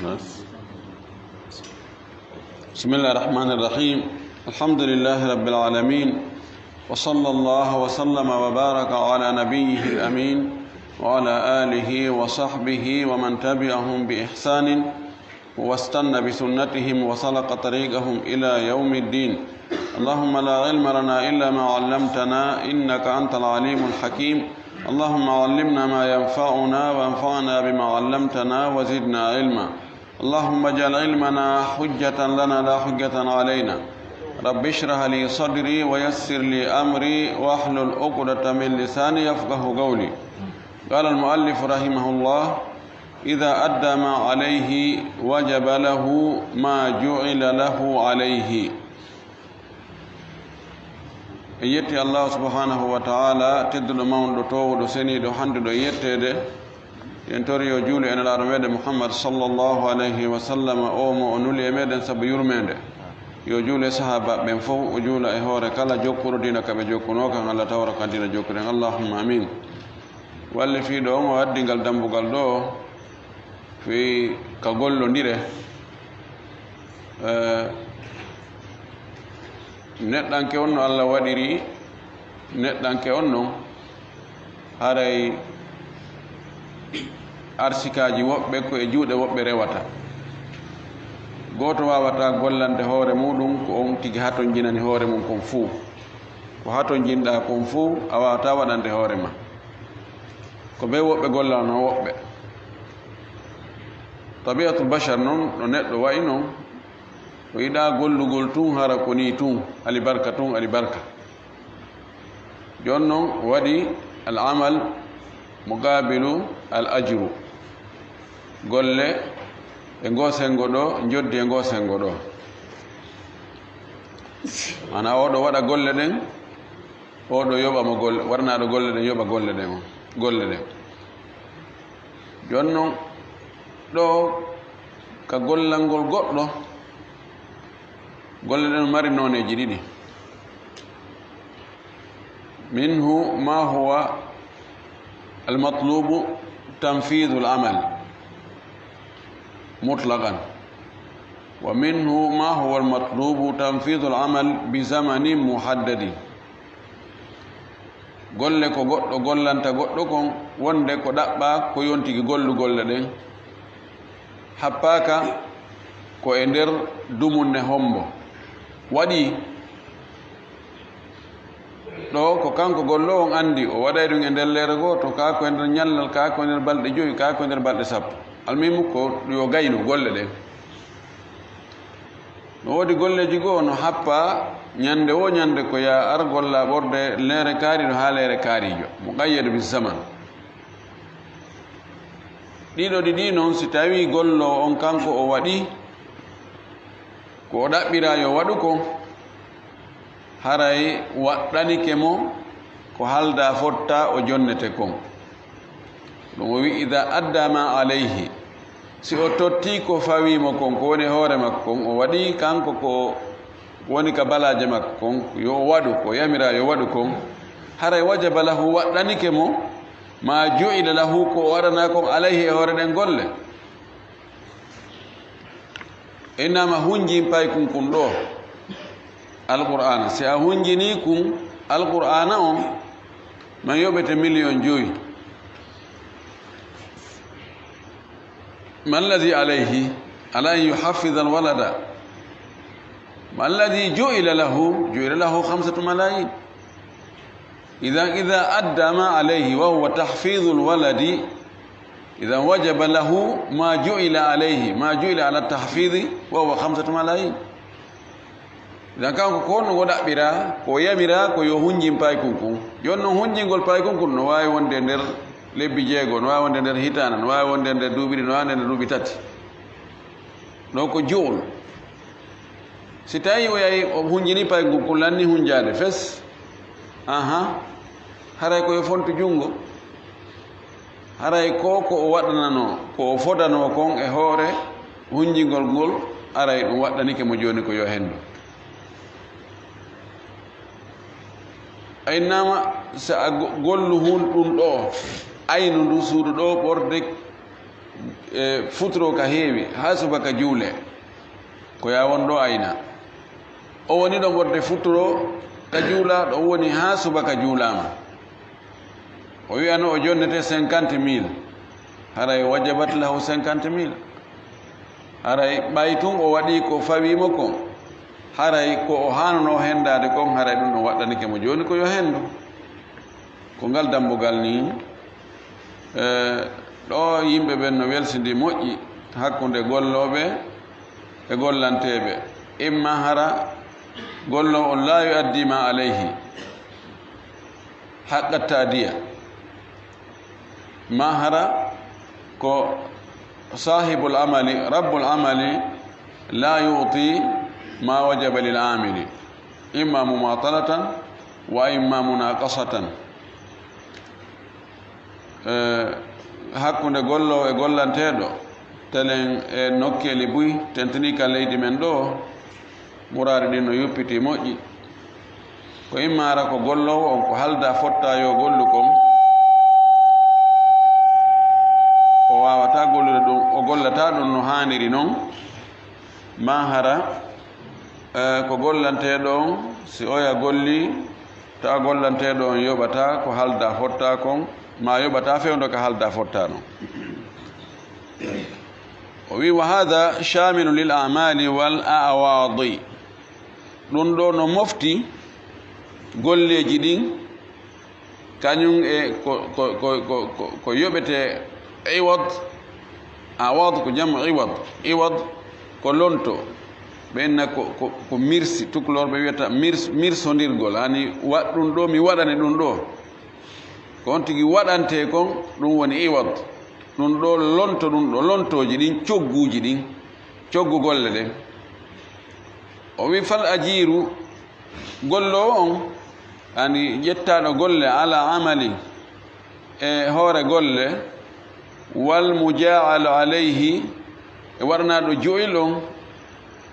بسم الله الرحمن الرحيم الحمد لله رب العالمين وصلى الله وسلم وبارك على نبيه الأمين وعلى آله وصحبه ومن تبعهم بإحسان واستنى بسنتهم وسلك طريقهم إلى يوم الدين اللهم لا علم لنا إلا ما علمتنا إنك أنت العليم الحكيم اللهم علمنا ما ينفعنا وانفعنا بما علمتنا وزدنا علما اللهم اجعل علمنا حجة لنا لا حجة علينا رب اشرح لي صدري ويسر لي أمري واحلل عقدة من لساني يفقه قولي قال المؤلف رحمه الله إذا أدى ما عليه وجب له ما جعل له عليه yetti Allah subhanahu wa ta'ala tedduɗo mawnuɗo towoɗo seniɗo hande ɗo yettede en tori yo juuli en laaɗo meɗen Muhammad sallallahu alayhi wa sallam o mo o nuli e meɗen saabu yurmede yo juule sahaba ɓen fof o juula e hoore kala jokkuro dina kaɓe jokkuno kan Allah tawra kan dina jokkuren allahumma amin walli fiiɗo on o addingal dambugal ɗo fi ka gollodire neɗɗanke on no Allah waɗiri neɗɗanke on non haray arsikaji woɓɓe ko e juuɗe woɓɓe rewata goto wawata gollande hoore muɗum ko on tigi haton jinani hoore mum kon fuu ko haton jinɗa kon fuu a wawata waɗande hoore ma ko ɓe woɓɓe gollano woɓɓe tabiatul bachar noon ɗo neɗɗo wayi noon o yiɗa gollugol tun hara ko ni tun alibarka tun alibarka jon noon waɗi al amal muqabilu al ajru golle e ngosengo ɗo joddi e ngosengo ɗo mana oɗo waɗa golle ɗen oɗo yoɓamo golle warnaɗo golle ɗen yoɓa golle ɗen golle ɗen jon noon ɗo ka gollangol goɗɗo golle ɗen mari noneji ɗiɗi minhu ma huwa almatlubu tanfidu alamal mutlaqan wa minhu ma huwa almatlubu tanfidu alamal bi zamanin muhaddadin golle ko goɗɗo gollanta goɗɗo kon wonde ko ɗaɓɓa ko yontigi gollu golle ɗen happaka ko e nder dumunne hombo waɗi ɗo ko kanko gollo on andi o waɗay ɗum e nder leere goto ka ko e nder ñallal ka ko e nder balɗe joyi ka ko e nder balɗe sappo almimu ko yo gaynu golle ɗen no woodi golleji goo no happa ñande wo ñande ko ya ar golla ɓorde leere kaariɗo ha leere kaarijo mo qayyadu bis zaman ɗiɗo ɗiɗi noon si tawi gollo on kanko o waɗi ko o ɗaɓɓira yo waɗu ko haray waɗɗanike mo ko halda fotta o jonnete kon ɗum o wi ida adda ma alayhi si o totti ko fawimo kon ko woni hoore makko kon o waɗi kanko ko woni ka balaje makko kon yo waɗu ko yamira yo waɗu kon haray wajaba lahu waɗɗanike mo ma ju'ila lahu ko waɗana kon alayhi e hoore ɗen golle innama hunjin pay kun kun ɗo alqur'ana si a hunjini kun alqur'ana on man yoɓete million joyi ma alladi alayhi ala an yuhaffida alwalada ma alladi ju'ila lahu 5 malayin ida adda ma alayhi wa huwa tahfidu alwaladi إذا وجب له ما جعل عليه ما جعل على التحفيظ وهو 5 ملايين إذا كان كون ودا بيرا كو يميرا كو يهونجين باي كونكون جون هونجينغول باي كونكون no wawi wonde nder lebbi jeego no wawi wonde nder hitana no wawi wonde nder duuɓi no wawi wonde nder duuɓi tati ɗo ko juul si tawi o yahi o hunjini pay kongkon lanni hunjade fes haray koye fontu jungo haray ko o waɗanano ko o fodano kon e hoore hunjingol ngol aray ɗum waɗɗanike mo joni ko yo hendu aynama sa gollu hun ɗum ɗo aynu ndu suudu ɗo ɓorde futuro ka heewi ha subaka juule ko ya won ɗo ayna o woni ɗo ɓorde futuro ka juula ɗo woni ha subaka juulama o wiyano o jonnete 50 000 haray wajabat lahu 50 000 haray ɓay tun o waɗi ko fawimo ko haray ko o hanano hendade kon haray ɗum ɗo waɗɗanike mo joni ko yo hendu ko ngal dambugal ni ɗo yimɓe ɓen no welsidi moƴƴi hakkude golloɓe e gollanteɓe imma hara gollo on la yuaddi ma alayhi haqqa tadiya ma hara ko sahibul amali rabbul amali la yu'ti ma wajaba lil amili imma mumatalatan wa imma munaqasatan hakkunde gollo e gollanteɗo telen e nokkeli buy tentini ka leydi men ɗo murari ɗin no yuppiti moƴƴi ko immara ko gollowo on ko halda fotta yo gollu kon o wawata gollude ɗum o gollata ɗum no haniri noon ma hara ko gollanteɗo on si oya golli ta gollanteɗo on yoɓata ko halda fotta kon ma yoɓata fewdo ko halda fotta noon o wi wa hada chamilu lil amali wal awadi ɗum ɗo no mofti golleji ɗin kañum e ko yoɓete iwad awad ko jamu iwad ko lonto ɓenna ko mirsi tukulorɓe wiyata mirsodirgol hani waɗ ɗum ɗo mi waɗane ɗum ɗo ko on tigi waɗante kon ɗum woni iwad ɗum ɗo lonto ɗum ɗo lontoji ɗin cogguji ɗin coggu golle ɗen o wi fal ajiru gollowo on ani ƴettaɗo golle ala amali e hoore golle wal mujaalu alayhi e waɗanaɗo joyil on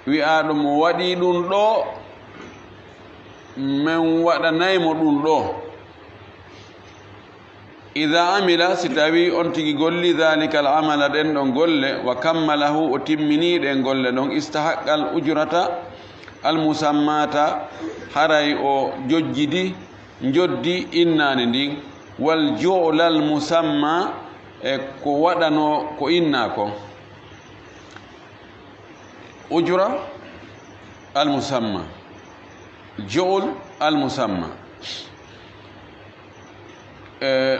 wi'aɗo mo waɗi ɗum ɗo min waɗanaymo ɗum ɗo ida amila si tawi on tigi golli dhalika al amala ɗen ɗon golle wa kammalahu o timmini ɗen golle ɗon istahaqqa al ujrata al musammata haray o joddi innani ndin wal ju'la al musamma e ko waɗano ko inna ko ujra al musamma ju'l al musamma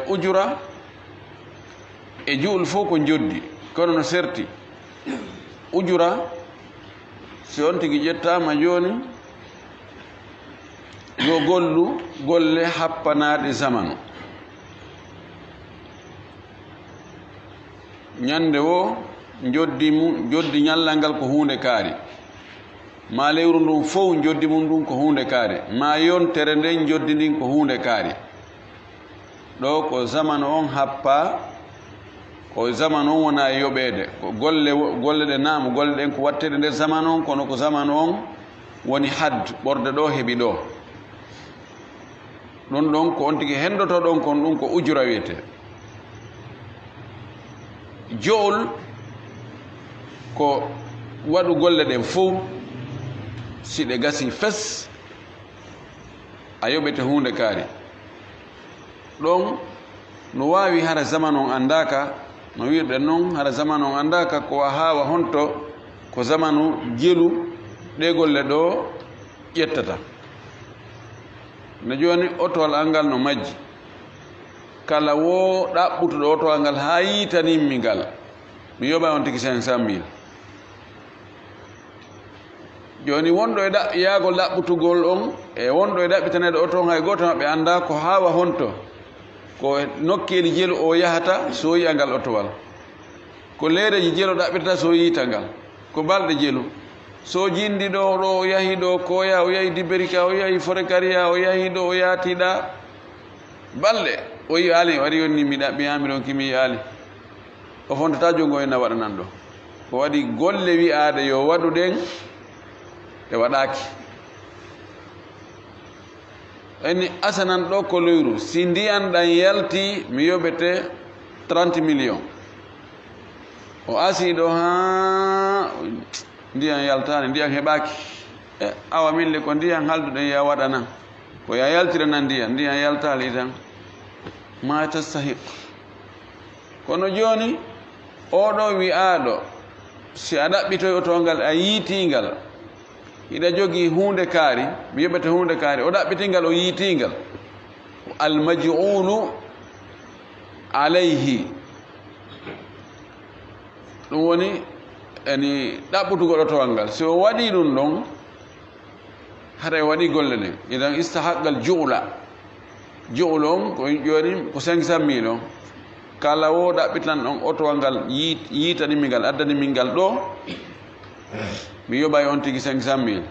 ujura e ju'l fof ko joddi kono no serti ujura si on tigi ƴettama joni yo gollu golle happanaɗe zamanu ñande wo joddi ñallal ngal ko hunde kaari ma lewru ndun fof joddi mum ɗum ko hunde kaari ma yontere nden joddi ndin ko hunde kaari ɗo ko zamanu on happa ko zamanu on wona e yoɓede ko golle ɗe naamo golle ɗen ko wattede nder zamanu on kono ko zamanu on woni hadd ɓorde ɗo heeɓi ɗo ɗum ɗon ko on tigi hendoto ɗon kon ɗum ko ujura wiyete jo'ol ko waɗu golle ɗen fof si ɗe gasi fes a yoɓete hunde kaari ɗon no wawi hara zamanu on andaka no wirɗen noon hara zamanu on andaka ko a hawa honto ko zamanu jelu ɗe golle ɗo ƴettata ne joni otowal angal no majji kala wo ɗaɓɓutuɗo otowal ngal ha yitanimmi ngal mi yoɓa on tigi 500 000 joni wonɗo e yaagol ɗaɓɓutugol on e wonɗo e ɗaɓɓitaneɗo oto hay goto maɓɓe anda ko hawa honto ko nokkeli jelu o yahata so yiya ngal otowal ko leereji jelu ɗaɓɓitata so yiita ngal ko balɗe jelu so jindi ɗo o yahi ɗo koya o yahi diberika o yahi forekaria o yahi ɗo o yaatiɗa balɗe o yi ali wari yonni mi ɗaɓɓiyami ɗon kimi yaali o fontata jongo en na waɗanan ɗo ko waɗi golle wi'aɗe yo waɗu ɗen e waɗaki eni asanan ɗo ko leyru si ndiyan ɗan yalti mi yoɓete 30 millions o asi ɗo ha ndiyam yaltani ndiyam heɓaki awa mille ko ndiyam halduɗen ya waɗana ko ya yaltirana ndiyam yaltali tan ma tastahiq kono joni oɗo wi'aɗo si a ɗaɓɓitoy otongal a yiitingal iɗa jogii hunde kaari mi yoɓete hunde kaari o ɗaɓɓitingal o yiitingal almaj'ulu alayhi ɗum woni ani ɗaɓɓutugo ɗotowal ngal si o waɗi ɗum ɗon hara waɗi golle ɗen idan istahaqqal ju'la on ko joni ko 500 000 on kala wo ɗaɓɓitan ɗon otowal ngal yiitanimi ngal addanimi ngal ɗo mi yoɓay on tigi 500 000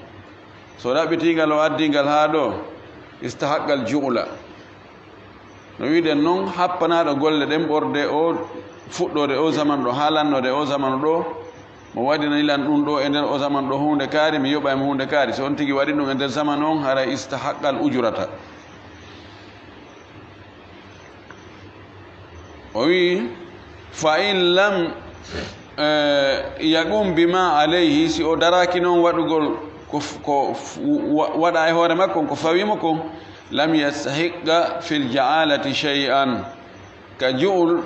so ɗaɓɓitingal o addingal ha ɗo istahaqqal ju'la no wiɗen noon happanaɗo golle ɗen ɓorde o fuɗɗode o zaman ɗo haalannode o zamanu ɗo mo waɗinanilan ɗum ɗo e nder o zaman ɗo hunde kaari mi yoɓaymo hunde kaari so on tigi waɗi ɗum e nder zaman on hara istahaqqal ujurata o wi fa in lam yaqum bima alayhi si o daraki noon waɗugol ko waɗa e hoore makko ko fawimo ko lam yastahiqqa fil ja'alati shay'an ka ju'ul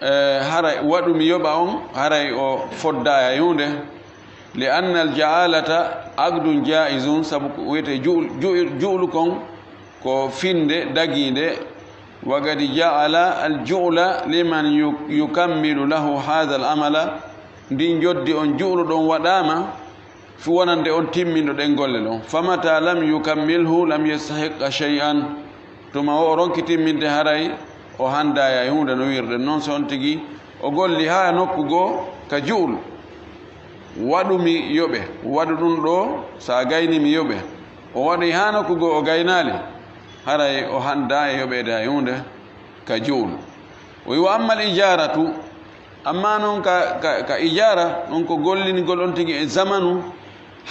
haray waɗu mi yoɓa on haray o fodda e hunde li anna al ja'alata aqdun jaizun sabu wiyete ju'lu kon ko finde daginde wa qad ja'ala al ju'la liman yukammilu lahu hadha al amala ndin joddi on ju'lu ɗon waɗama fi wonande on timmindo ɗen golle ɗon famata lam yukammilhu lam yastahiqqa shay'an tuma o ronki timminde haray o handaya e hunde no wirɗen noon so on tigi o golli ha nokku goo ka ju'ul waɗumi yoɓe waɗu ɗum ɗo sa gayni mi yoɓe o waɗi ha nokku goo o gaynali haray o handa e yoɓede ha hunde ka ju'ul o wi wa amma al ijaratu amma noon ka ijara ɗon ko gollinigol on tigi e zamanu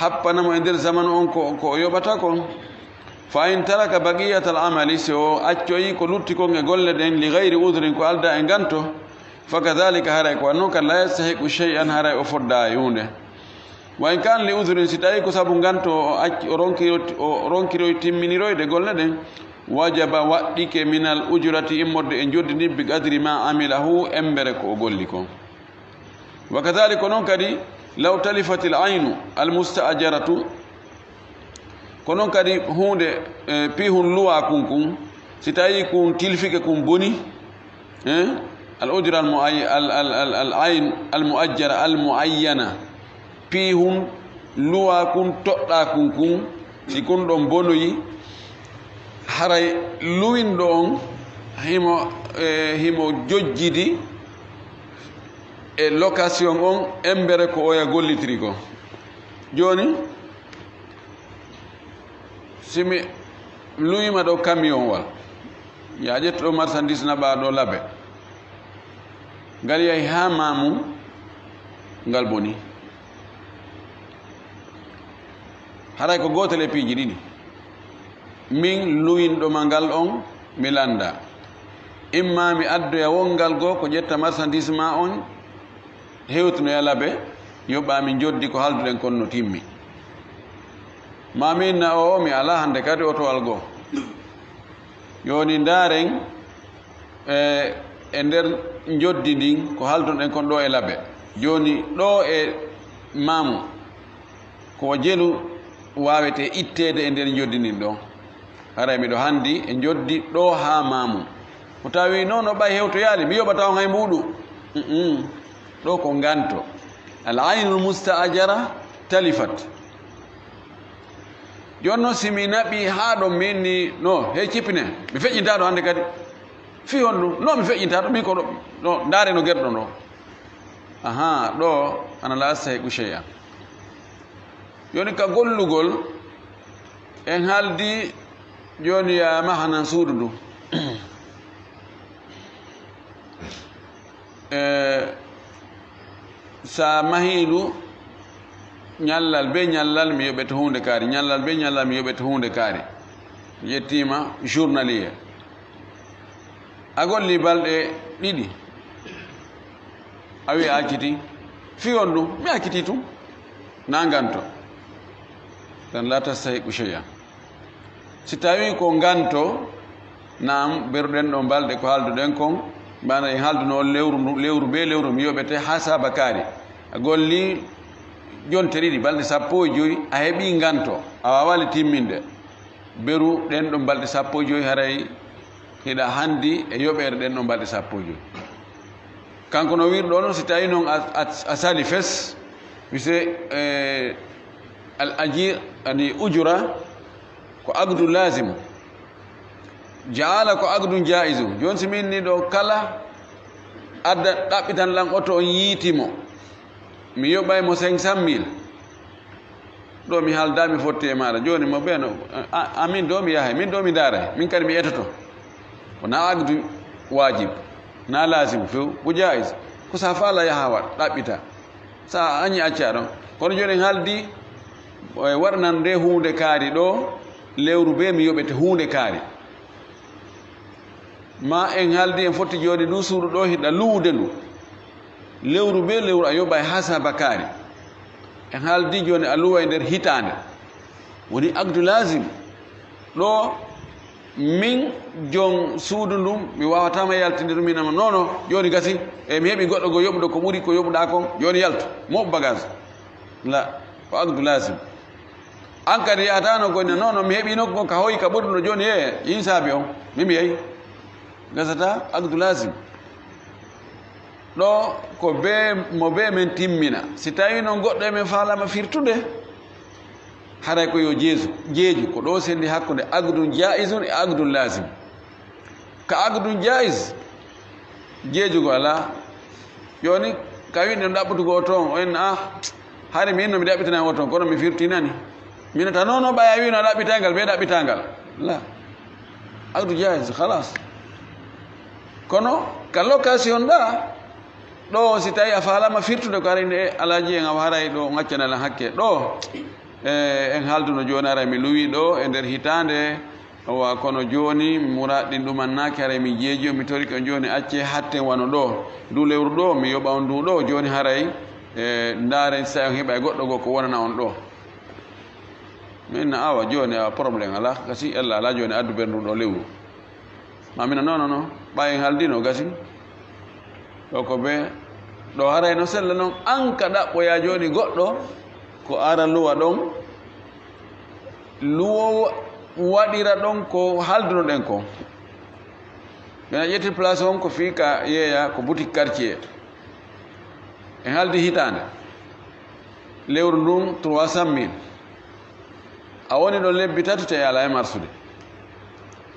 happanamo e nder zamanu on ko o yoɓata kon fa in taraka baqiyata al amali si o accoyi ko lutti kon e golle ɗen li gayri udrin ko alda e ganto fa kadhalika haray ko wannoon kan la yastahiqu shay'an haray o fodda e hunde wa in kan li udrin si tawi ko sabu ganto o ronkiroy timminiroyde golle ɗen wajaba waɗɗike min al ujrati immorde e joddini bi qadri ma amilahu embere ko o golli kon wa kadhalika noon kadi law talifat al aynu al musta'jaratu ko noon kadi hunde pihun luwa kun si tawi kun tilfike kun boni al ujra al ayn al muajjara al muayyana pihun luwa kun toɗɗa kun si kun ɗon bonoyi haray luwinɗo on himo jojjidi e location on embere ko oya gollitiri ko joni simi luwima ɗo camion wal ya ƴettoɗo marchandise naɓa ɗo laabe ngal yahi ha mamum ngal boni haray ko gotel e piiji ɗiɗi min luwinɗoma ngal on mi landa imma mi addoya wongal goo ko ƴetta marchandise ma on hewtunoya laabe yoɓa mi joddi ko halduɗen kon no timmi mamin na o mi ala hande kadi otowal goo yoni ndaren e nder joddi ndin ko halduɗen kon ɗo e laabe joni ɗo e mamu ko jelu wawete ittede e nder joddi ndin ɗo haray miɗo handi e joddi ɗo ha mamu ko tawi noon o ɓay hewtoyali mi yoɓata on hay mbuɗu ɗo ko ganto al aynul musta'jara talifat joni noon simi naɓi ha ɗo minni no hey cippine mi feƴƴintaɗo hande kadi fi hon ɗum no mi feƴƴintaɗo min ko ɗo no ndaare no guerɗo ɗo aha ɗo ana la yastahiqu shay'an joni ka gollugol en haldi joni ya mahanan suudu ndu sa mahiɗu ñallal be ñallal mi yoɓete hunde kaari ñallal be ñallal mi yoɓete hunde kaari yettima journalier a golli balɗe ɗiɗi awi acciti fiyon ɗum mi acciti tum na ganto tan la tastahiqu cheyan si tawi ko ganto nam beruɗen ɗo balɗe ko haalduɗen kon mbana en haalduno lewru be lewru mi yoɓete ha sabakari a golli jonte ɗiɗi balɗe 15 a heeɓi ganto a wawali timminde beru ɗen ɗo balɗe 15 haray hiɗa handi e yoɓere ɗen ɗo balɗe 15 kanko no wirɗo noon si tawi noon a sali fes wise al ajir ani ujura ko agdu lazim jaala ko agdu jaisu joni simin ni ɗo kala adda ɗaɓɓitan lan oto on yiitimo mi yoɓaymo 500 000 ɗo mi haaldami fotti e maɗa joni mo ɓeeno amin ɗo mi yahay min ɗo mi daaray min kadi mi etoto wona agdu wajib na lazim few ko jais ko sa faala yaha waɗ ɗaɓɓita sa añi acca ɗon kono joni en haaldi waɗanan nde hunde kaari ɗo lewru be mi yoɓete hunde kaari ma en haaldi en fotti joni ɗu suuɗu ɗo hiɗa luwude ndu lewru be lewru a yoɓa e ha sabakari en haaldi joni a luwa e nder hitande woni agdu lazim ɗo min jon suudu ndum mi wawatama yaltidir minama nono joni gasi e mi heeɓi goɗɗo go yoɓuɗo ko ɓuuri ko yoɓuɗa kon joni yaltu moɓ bagage la ko agdu lazim an kadi yatano gonni nono mi heeɓi nokku ka hoyi ka ɓurɗuno joni yin saabi on mimi yeyi gasata agdu lazim ɗo ko mo be men timmina si tawi noon goɗɗo e men falama firtude haray ko yo jeeju ko ɗo sendi hakkude agdun jaisum e agdun lazim ka agdun jais jeejugo ala joni ka winɗe no ɗaɓɓutugo o toon o enna hari min no mi ɗaɓɓitana o toon kono mi firtinani minata nono ɓaya wino ɗaɓɓitangal ɓe ɗaɓɓitangal la agdu jais halas kono ka location ɗa ɗo si tawi a falama firtude ko arayde e alaji en awa haray ɗo gaccanalen hakke ɗo en haalduno joni aray mi luwi ɗo e nder hitande owa kono joni muraɗɗin ɗumannaki haray mi jeeji mi tori ko joni acce hatten wano ɗo ndu lewru ɗo mi yoɓa on ndu ɗo joni haray ndaren sa on heeɓa e goɗɗo go ko wonana on ɗo min awa joni awa probléme ala gasi allah ala joni addu ber ndu ɗo lewru mamina noon ɓayen haaldino gasi ɗo ko ɓe ɗo haray no sella noon an ka ɗaɓɓoya joni goɗɗo ko ara luwa ɗon luwo waɗira ɗon ko halduno ɗen ko ɓena ƴetti place on ko fii ka yeeya ko boutique quartier en haaldi hitande lewru ndun 300 000 a woni ɗo lebbi tati tawi ala e marsude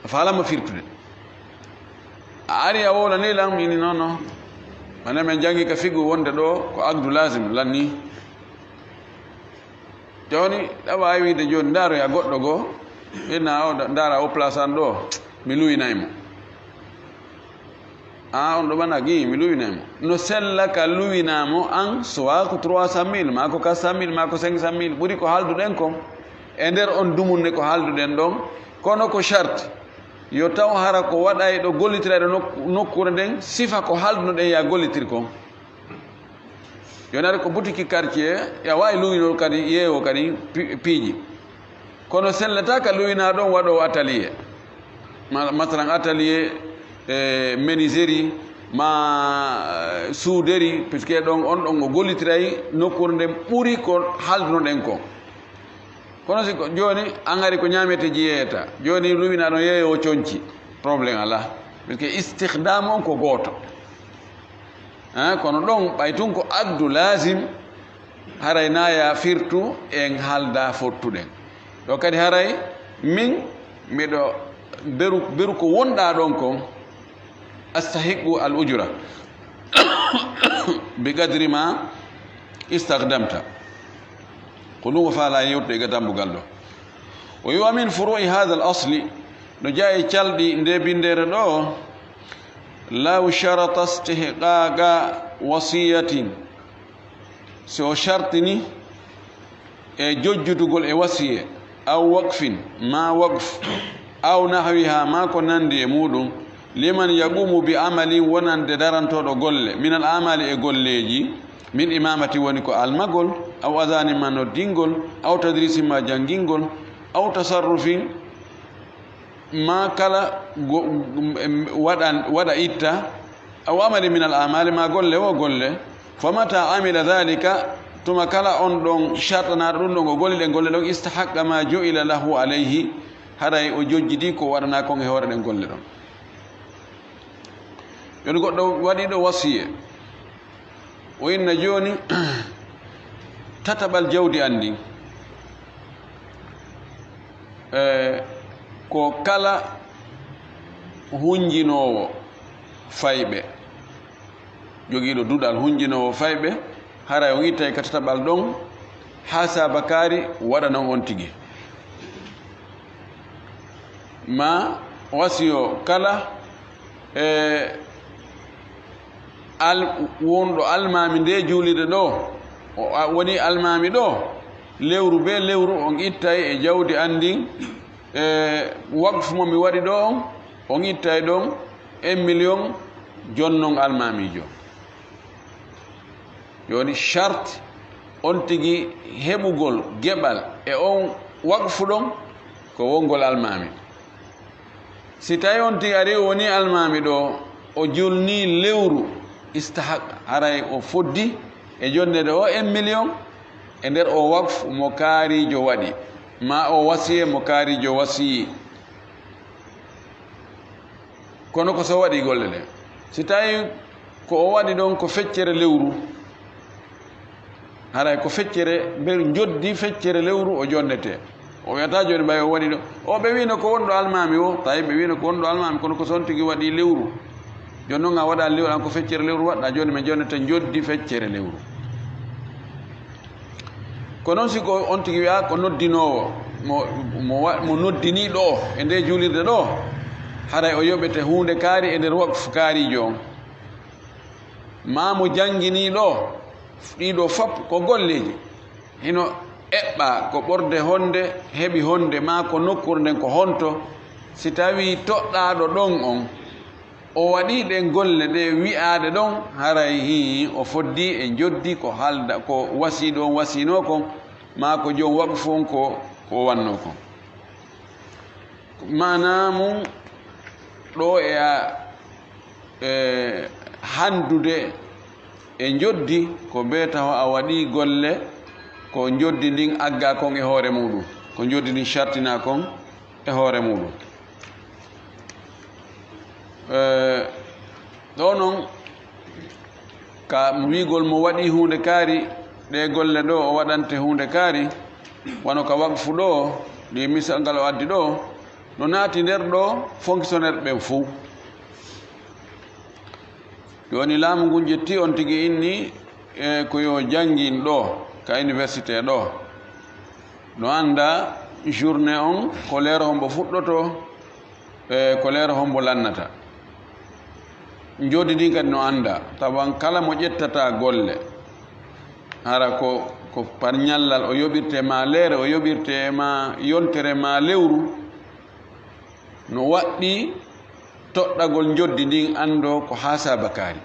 a falama firtude a ari a wola ni lam ini noon mane men jangi ka figu wonde ɗo ko agdu lazim lanni joni ɗawa wiide joni ndaroya goɗɗo goo ina o ndara o place an ɗo mi luwinaymo on ɗo ɓana gi mi luwinaymo no sella ka luwinamo an sowa ko 300 000 ma ko 400 000 ma ko 500 000 ɓuuri ko haalduɗen kon e nder on dumunde ko haalduɗen ɗon kono ko charte yo taw hara ko waɗa ɗo gollitiraɗo nokkure nden sifa ko haalduno ɗen ya gollitir kon joni aɗa ko boutique quartier ya wawi luwinol kadi yeewo kadi piiji kono sellata ka luwina ɗon waɗo atelier masalan atelier menuiserie ma souderi puisque ɗon on ɗon o gollitiray nokkure nden ɓuuri ko haalduno ɗen kon kono si joni an ari ko ñamete jiyeyata joni luwina ɗon yeeyo coñci probléme ala puisque istihdam on ko gooto kono ɗon ɓay tun ko addu lazim haray naya firtu en haalda fottuɗen ɗo kadi haray min miɗo beru ko wonɗa ɗon kon astahiqu al ujura bi gadri ma istahdamta ko ɗum o faala yewtude ga dambugal ɗo o wiwa min furu'i hada al asli no jeeya calɗi nde bindere ɗo law sharata istihqaqa wasiyatin so o shartini e jojjutugol e wasiye aw waqfin ma waqf aw nahwiha ma ko nandi e muɗum liman yaqumu bi amalin wonande darantoɗo golle min al amali e golleji min imamati woni ko almagol aw adani ma noddingol aw tadrisi ma jangingol aw tasarrufin ma kala waɗa itta aw amali min al amali ma golle o golle famata amila dhalika tuma kala on ɗon shartanaɗo ɗum ɗon o golli ɗe golle ɗon istahaqqa ma jo'ila lahu alayhi haray o jojjidi ko waɗana kon e hoore ɗen golle ɗon joni goɗɗo waɗiɗo wasiye o inna joni tataɓal jawdi andi ko kala hunjinowo fayɓe jogiiɗo duɗal hunjinowo fayɓe haray o itta e ka tataɓal ɗon ha sabakari waɗanon on tigi ma wasiyo kala wonɗo almami nde juulide ɗo woni almami ɗo lewru be lewru on ittay e jawdi andin waqfu mo mi waɗi ɗo on ittay ɗon 1 million jonnon almamijo joni charte on tigi heɓugol geɓal e on waqfu ɗon ko wongol almami si tawi on tigi ari woni almami ɗo o julni lewru istahaq haray o foddi e jonnede o 1 million e nder o waqf mo kaarijo waɗi ma o wasiye mo kaarijo wasiyi kono ko so waɗi golle ɗe si tawi ko o waɗi ɗon ko feccere lewru haray ko feccere ɓe joddi feccere lewru o jonnete o wiyata joni ɓay o waɗi ɗo o ɓe wino ko wonɗo almami o tawi ɓe wino ko wonɗo almami kono ko son tigi waɗi lewru joni noon a waɗa lewru an ko feccere lewru waɗɗa joni mi jonnete joddi feccere lewru ko noon siko on tigi wiya ko noddinowo mo noddini ɗo e nde juulirde ɗo haray o yoɓete hunde kaari e nder waqfu kaarijo on ma mo jangini ɗo ɗiɗo fop ko golleji hino eɓɓa ko ɓorde honde heɓi honde ma ko nokkure nden ko honto si tawi toɗɗaɗo ɗon on o waɗi ɗe golle ɗe wi'ade ɗon haray hi o foddi e joddi ko halda ko wasiɗo on wasino kon ma ko jom waqfu on ko wanno kon mana mum ɗo e handude e joddi ko beetaho a waɗi golle ko joddi ndin agga kon e hoore muɗum ko joddi ndin shartina kon e hoore muɗum ɗo noon ka wigol mo waɗi hunde kaari ɗe golle ɗo o waɗante hunde kaari wano ka waqfu ɗo ɗi misal ngal o addi ɗo no naati nder ɗo fonctionnaire ɓen fou joni laamu ngu jetti on tigi inni ko yo jangin ɗo ka université ɗo no anda journée on ko leero hombo fuɗɗoto ko leero hombo lannata jodi ndi kadi no anda tawan kala mo ƴettata golle hara ko par ñallal o yoɓirte ma leere o yoɓirte ma yontere ma lewru no waɗɗi toɗɗagol joddi ndin ando ko ha sabakari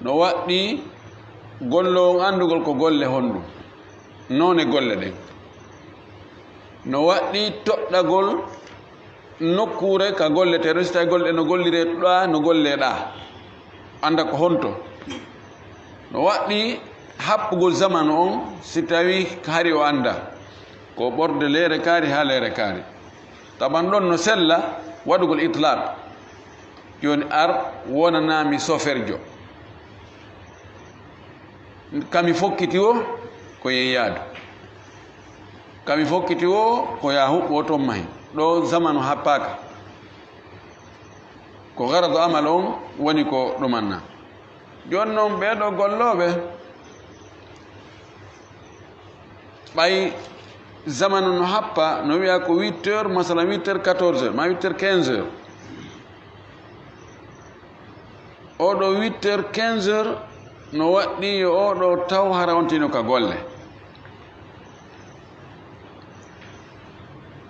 no waɗɗi gollo on andugol ko golle honɗum none golle ɗen no waɗɗi toɗɗagol nokkure ka golle te so tawi golle ɗe no gollire ɗa no golle ɗa anda ko honto no waɗɗi haɓɓugol zamanu on si tawi hari o anda ko ɓorde leere kaari ha leere kaari taban ɗon no sella waɗugol itlaq joni ar wonanami soferjo kami fokkiti o ko yeyyadu kami fokkiti o ko ya huɓɓo toon mahi ɗo zamanu happaka ko garado amal on woni ko ɗumanna joni noon ɓeɗo golloɓe ɓay zamanu no happa no wiya ko 8 heures masalan 8 heures 14 heures ma 8 heures 15 heures oɗo 8 heures 15 heures no waɗɗi yo oɗo taw hara ontino ka golle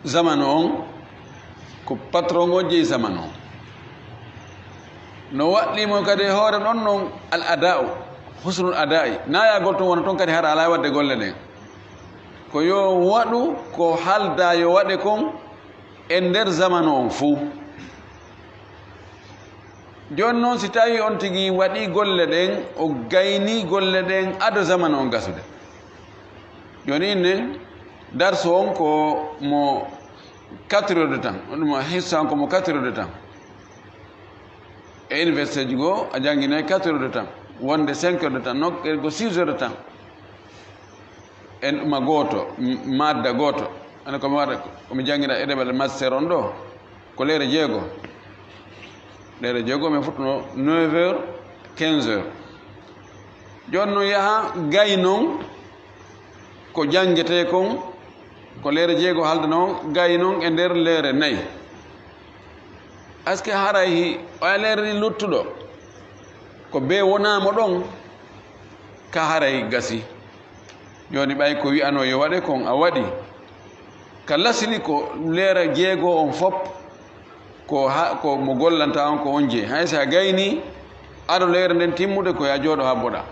zamanu on ko patron o jeeyi zamanu on no waɗɗimo kadi hoore ɗon non al ada'u husnul ada'i nayagol toon wona toon kadi hara ala wadde golle ɗen ko yo waɗu ko halda yo waɗe kon e nder zamanu on fuu joni noon si tawi on tigi waɗi golle ɗen o gayni golle ɗen ado zamanu on gasude joni inne darso on ko mo 4 heures de temps ɗum hissa on ko mo 4 heures de temps e université ji goo a jangguinayi 4 heures de temps wonde 5 heures de temps nokk ko 6 heures de temps en ɗuma gooto madda gooto ane komi waɗa komi jangguina e ɗeɓal master on ɗo ko leyre jeego mi futtuno 9 heures 15 heures joni noon yaha gay noon ko jangguete kon ko leyre jeego halda noon gay noon e nder leyre 4 est ce que haray oya leyre ɗi luttuɗo ko be wonamo ɗon ka haray gasi joni ɓay ko wiyano yo waɗe kon a waɗi ka lasili ko leyre jeego on fop ko mo gollanta on ko on jee hay sa gayni aɗo leyre nden timmude ko ya jooɗo ha boɗa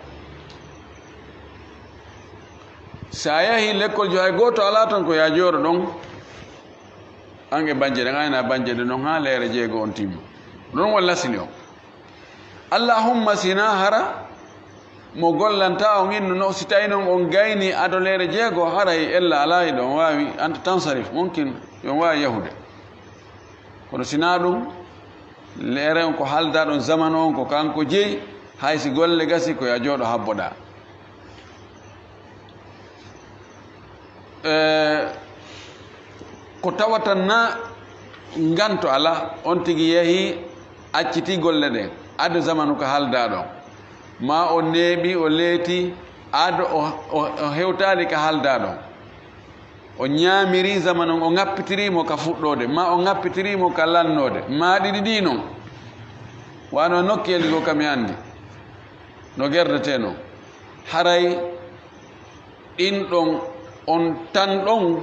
sa yahi l'école jo hay goto ala ton ko ya jooɗo ɗon an e banje ɗen ayna banje ɗe noon ha leyre jeego on timma ɗon won lasili o allahumma sina hara mo gollanta on inno no si tawi noon on gayni aɗo leyre jeego haray ella ala e ɗon wawi anta tansarif mumkin yon wawi yahude kono sina ɗum leyre on ko halda ɗon zamanu on ko kanko jeeyi haysi golle gasi ko ya jooɗo habboɗa ko tawatan na nganto ala on tigi yeehi acciti golle ɗen ado zamanu ko halda ɗon ma o neeɓi o leeti ado o hewtali ka halda ɗon o ñaamiri zamanu o ŋappitirimo ka fuɗɗode ma o ŋappitirimo ka lannode ma ɗiɗi ɗi noon wano nokkeli go kam mi andi no gerdete noon haray ɗin ɗon on tan ɗon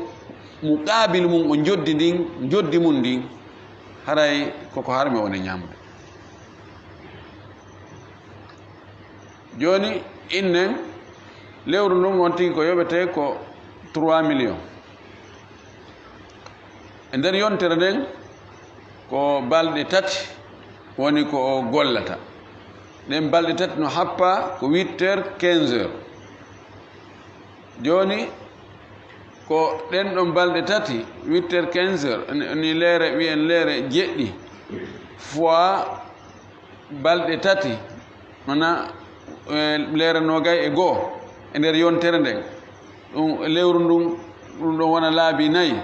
muqabil mum o joddi mum ndin haray koko harmi woni ñamude joni innen lewru ndun on tigi ko yoɓete ko 3 millions e nder yontere nden ko balɗe 3 woni ko o gollata ɗen balɗe 3 no happa ko 8 heures 15 heures joni ko ɗen ɗon balɗe 3 8 heures 15 heures ni leere wiyen leere jeɗɗi fois balɗe 3 mana leere nogay e goo e nder yontere nden ɗum lewru ndun ɗum ɗon wona laabi 4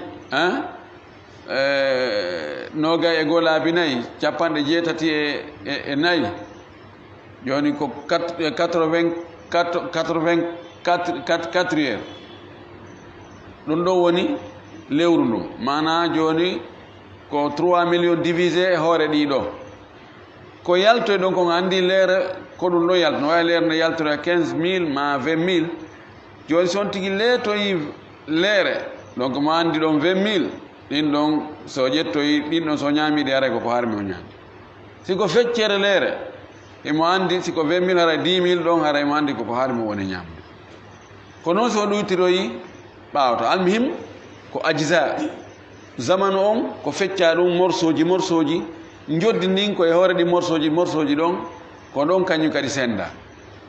nogay e goo laabi 4 80 e 4 joni ko 84 heures ɗum ɗo woni lewru ndun mana joni ko 3 millions divisé e hoore ɗiɗo ko yaltoy ɗon kon andi leere ko ɗum ɗo yalto no wawi leere no yaltora 15 000 ma 20 000 joni si on tigi leetoyi leere donc ma andi ɗon 20 000 ɗin ɗon so ƴettoyi ɗin ɗon so ñaamiɗi haray koko harmi o ñaami siko feccere leere emo andi siko 20 000 haray 10 000 ɗon haray mo andi koko harmi woni ñaamde ko noon so ɗuytiroyi ɓaawata almuhim ko ajisa zamanu on ko fecca ɗum morsoji joddi ndin koye hoore ɗi morsoji ɗon ko ɗon kañum kadi senda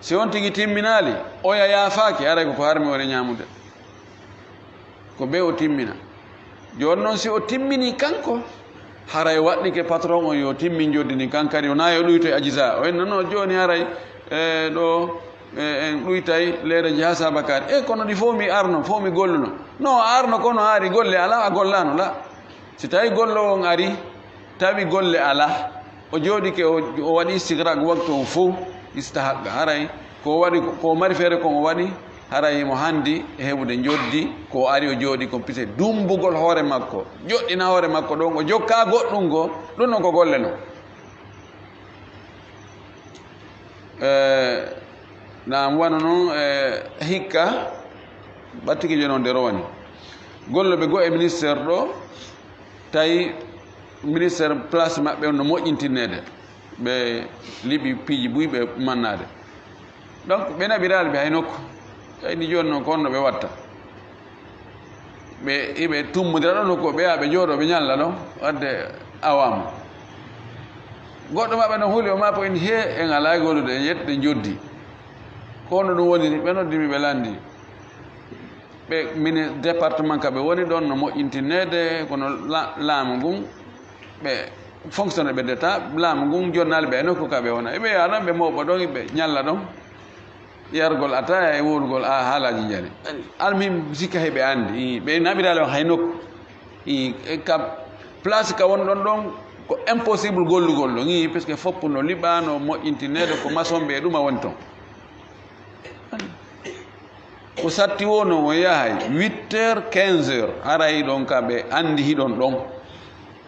si on tigi timminali oya yaafaki haray koko harmi woni ñamude ko ɓe o timmina joni noon si o timmini kanko haray waɗɗike patron on yo timmin joddi ndin kan kadi o nayo ɗuyto e ajisa o enna no joni haray ɗo en ɗuytay leyreji ha sabakari kono ɗi fof mi arno fof mi golluno non a arno kono ari golle ala a gollano la si tawi gollo on ari tawi golle ala o jooɗike o waɗi istigraq waktu on fof istahaqqa haray ko waɗi ko mari feere kon o waɗi haray mo handi heɓude joddi ko ari o jooɗi ko pise dumbugol hoore makko joɗɗina hoore makko ɗon o jokka goɗɗum go ɗum ɗon ko golle no nam wano noon hikka ɓattiki joni on nde rowani golloɓe go e ministére ɗo tawi ministére place maɓɓe no moƴƴintinnede ɓe liɓi piiji buy ɓe mannade donc ɓe naɓiraali ɓe hay nokku kayni jooni noon ko honno ɓe watta ɓe iɓe tummodira ɗo nokku ɓe yaa ɓe jooɗo ɓe ñalla ɗo wadde awamu goɗɗo maɓɓe no huuli o ma po en he en alaa gollude en yetɗe joddi ko honno ɗum woniri ɓe noddimi ɓe lanndi ɓe mini département ka ɓe woni ɗon no moƴƴintinede kono laamu ngun ɓe fonctionne ɓe deta laamu ngun jonnaali ɓe e nokku ka ɓe wona eɓe yaa ɗon ɓe mawɓa ɗon ɓe ñalla ɗon yargol ataya e wurgol a haalaji jani almim sikka heɓe anndi ɓe naɓiraali on hay nokku ka place ka woni ɗon ɗon ko impossible gollugol ɗon par ce que foppu no liɓano moƴƴintinede ko maçon ɓe ɗuma woni toon ko satti wo no o yahay 8h-15h arayi ɗon ka ɓe anndi hiɗon ɗon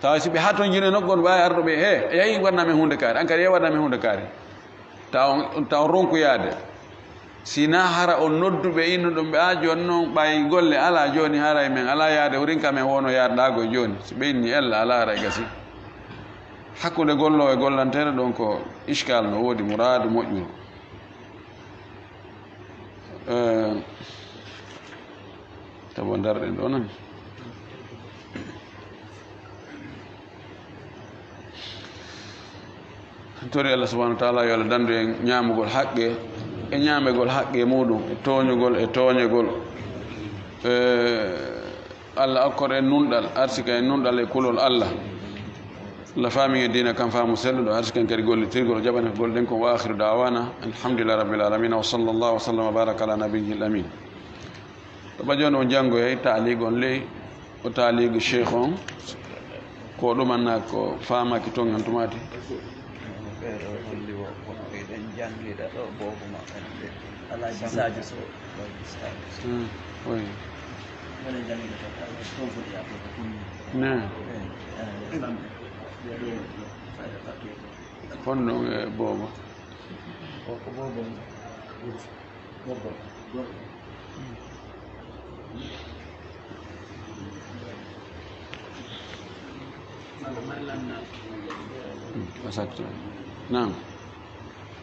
tawa si ɓe ha toon jine nokgon wawi arɗo ɓe he yahi waɗnami hunde kaari an kadi ye waɗnami hunde kaari taw ronkuyaade sina hara on nodduɓe innuɗum ɓe a joni noon ɓay golle ala joni haray men ala yaade rinka men wono yaadɗago joni so ɓe inni ella ala haray gasi hakkude gollowo e gollanteɗo ɗon ko iskal no woodi mouradu moƴƴuru tabo darɗen ɗo nan tori Allah subhanahu wa ta'ala yo Allah dandu en ñaamugol haqqe e ñaamegol haqqe muɗum e tooñegol Allah akkor en nunɗal arsika en nunɗal e kulol Allah Allah faami e dina kam faamu selluɗo arsika en kadi gollitirgol jaɓane ko golɗen kon wa akhiru dawana alhamdulillah rabbil alamin wa sallallahu wa sallam wa baraka ala nabiyil amin to ba joni o janngo e taaligo on ley o taaligo cheikh on ko ɗumanna ko faamaki toon han tumati ɓeɗo holli woɓɓe ɗen janngiɗa ɗo boobu maɓɓe nde alaji sadio sow oui wone janngiɗa toon foti yaɓɓe ko ɗum ne fonɗon e boobo ko boobo gorgol exact nam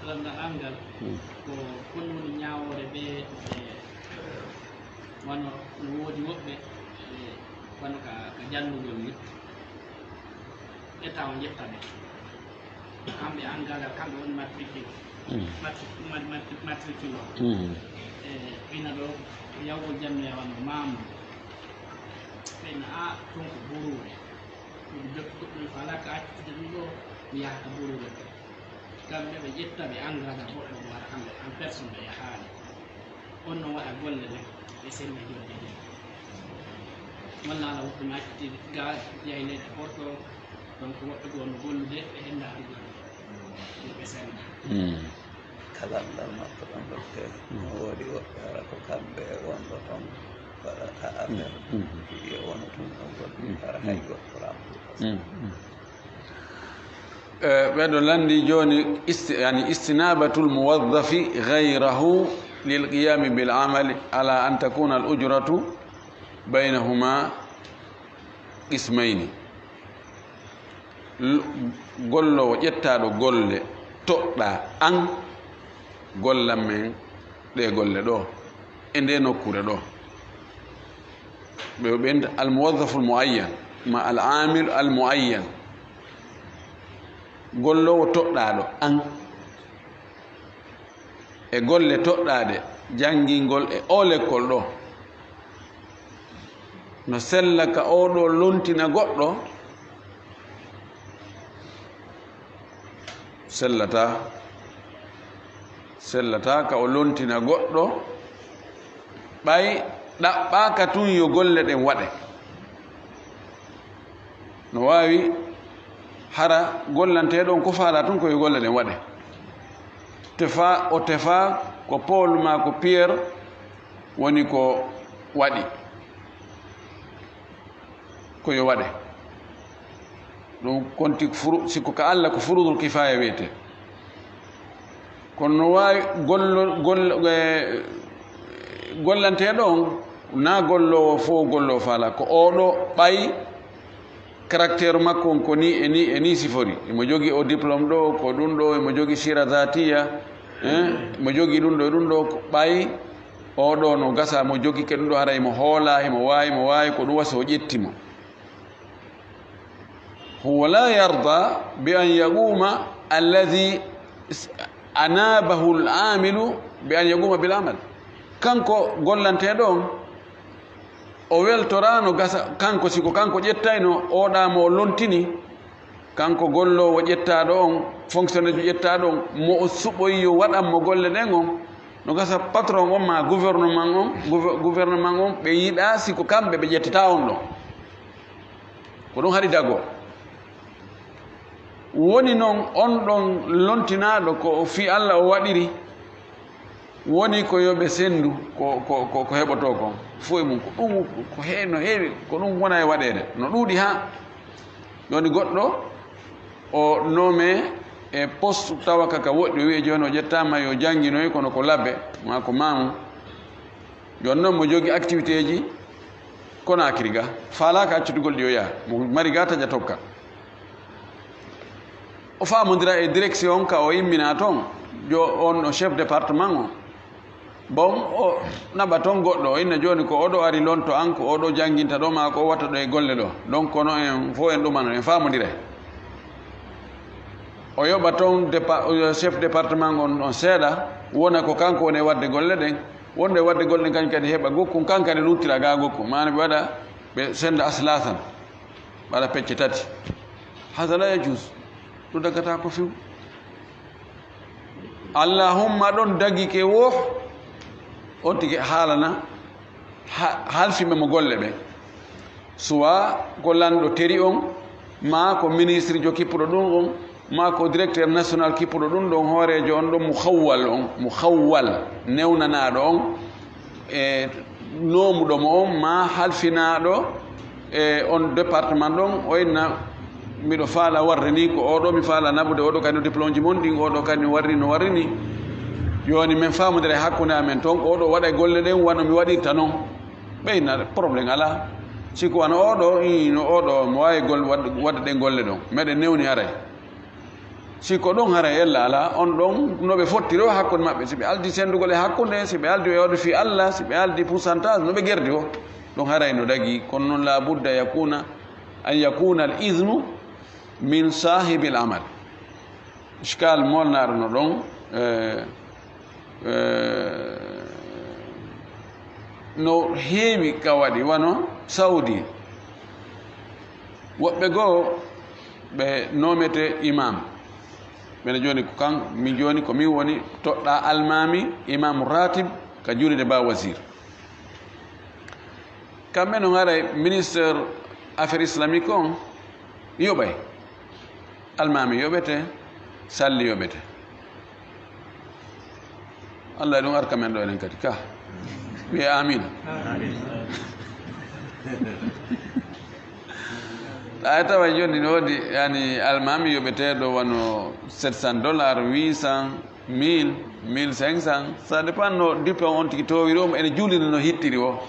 landal angal ko kon woni ñaawore ɓe wono no woodi woɓɓe kono ka jannugol ni état o jetta ɓe kamɓe angal kamɓe woni matricule o ɓina ɗo yawgol jannoya wano mamu ɓena a ton ko ɓuruɓe ɗum goɗɗum ko ala ka accitude ɗum ɗo mi yahata ɓuruɓe kamɓe ɓe ƴetta ɓe engagea goɗɗo mo wara kamɓe en personne ɓe yahaali on noon waɗa golle ɗen ɓe selli jodde ɗen walla ala woɓɓe mi accitide ga yahi leyɗe porto donc woɓɓe goo no gollude ɓe henndaari golle ɓe selli kalandal maɓɓe ɗon docteur no woodi woɓɓe ara ko kamɓe wonɗo toon waɗata affaire yo wono tun ɗon goɗɗum ara hay goɗɗo ramdu ɓeɗo landi joni yani istinabatul muwaddafi gayrahu lilqiyami bil amali ala an takuna al ujratu baynahuma qismayni gollowo ƴettaɗo golle toɗɗa an gollam men ɗe golle ɗo e nde nokkure ɗo ɓe ɓenda al muwaddafu al muayyan ma al amil al muayyan gollowo toɗɗaɗo an e golle toɗɗaɗe janngingol e o lekkol ɗo no sella ka oɗo lontina goɗɗo sellata ka o lontina goɗɗo ɓay ɗaɓɓaka tun yo golle ɗen waɗe no wawi hara gollanteɗon ko faala tun koye golle ɗen waɗe tefa ko Paul ma ko Pierre woni ko waɗi koyo waɗe ɗum konti sikko ka Allah ko furudul kifaya wiyete kono no wawi gollanteɗo on na gollowo fo gollowo faala ko oɗo ɓay caractére makko ko ni eni sifori imo jogi o diplôme ɗo ko ɗum ɗo imo jogi sira zatiya imo jogi ɗum ɗo ko ɓayi oɗo no gasa mo jogi ke ɗum ɗo hara imo hoola imo wawi ko ɗum wasa o ƴettimo huwa la yarda bi an yaquma alladi anabahu l'amilu bi an yaquma bil amal kanko gollanteɗo on o weltorano gasa kanko siko kanko ƴettayno oɗamo o lontini kanko gollowo ƴettaɗo on fonctionnaire ƴettaɗo on mo o suɓoyi yo waɗanmo golle ɗen on no gasa patron on ma gouvernement on ɓe yiiɗa siko kamɓe ɓe ƴettata on ɗon ko ɗum haɗi dago woni noon on ɗon lontinaɗo ko o fi Allah o waɗiri woni ko yoɓe sendu ko heɓoto kon fo e mum ko ɗum ko no heewi ko ɗum wona e waɗede no ɗuuɗi ha joni goɗɗo o noome e poste tawa kaka woɗɗi o wiye joni o ƴettama yo jangginoy kono ko labbe ma ko mamu joni noon mo jogi activité ji Conakry ga falaka accutugol ɗi o yaha mo mari ga taƴa tokka o famodira e direction ka o immina toon on o chef département o bon o naɓa toon goɗɗo o inna joni ko oɗo ari lonto an ko oɗo jangguinta ɗo ma ko o watta ɗo e golle ɗo donc kono en fo en ɗumano en famodira o yoɓa toon chef département on seeɗa wona ko kanko woni e wadde golle ɗen wonde wadde golle ɗen kañum kadi heeɓa gokkum kankadi luttira ga gokkum mana ɓe waɗa ɓe senda aslatan waɗa pecce tati hada la yajus ɗum daggata ko few allahumma ɗon dagi ke wo on tigi haalana halfiɓe mo golle ɓe soit ko lanɗo teri on ma ko ministre jo kippuɗo ɗum on ma ko directeur national kippuɗo ɗum ɗon hoorejo on ɗon mo hawwal newnanaɗo on e nomuɗomo on ma halfinaɗo e on département ɗon o inna miɗo faala warde ni ko oɗo mi faala naɓude oɗo kadi no diplôme ji mon ɗin oɗo kadi no warri ni joni min famodire hakkude amen toon ko oɗo waɗa golle ɗen wano mi waɗirta noon ɓeyna probléme ala siko wano oɗo no oɗo mo wawi wadde ɗen golle ɗon meɗen newni haray siko ɗon haray ella ala on ɗon noɓe fottiro hakkude maɓɓe si ɓe aldi sendugol e hakkude si ɓe aldi e oɗo fi Allah si ɓe aldi pourcentage noɓe guerdi o ɗon haray no dagui kono noon la budda an yakuna al idnu min sahibi l amal iskal molnaɗo no ɗon no heewi ka waɗi wano saudi woɓɓe goo ɓe nomete imam ɓene joni ko kan min joni ko min woni toɗɗa almami imam ratib ka julide ba wasir kamɓe no garay ministre affaire islamique on yoɓay almami yoɓete salli yoɓete Allah ɗum arka men ɗo enen kadi ka wiye amina ɗa tawa joni ne woodi yani almami yoɓeteɗo wano $700 800 1000 1500 ça dépend no diplôme on tigi towiromo ene juulina no hittiri o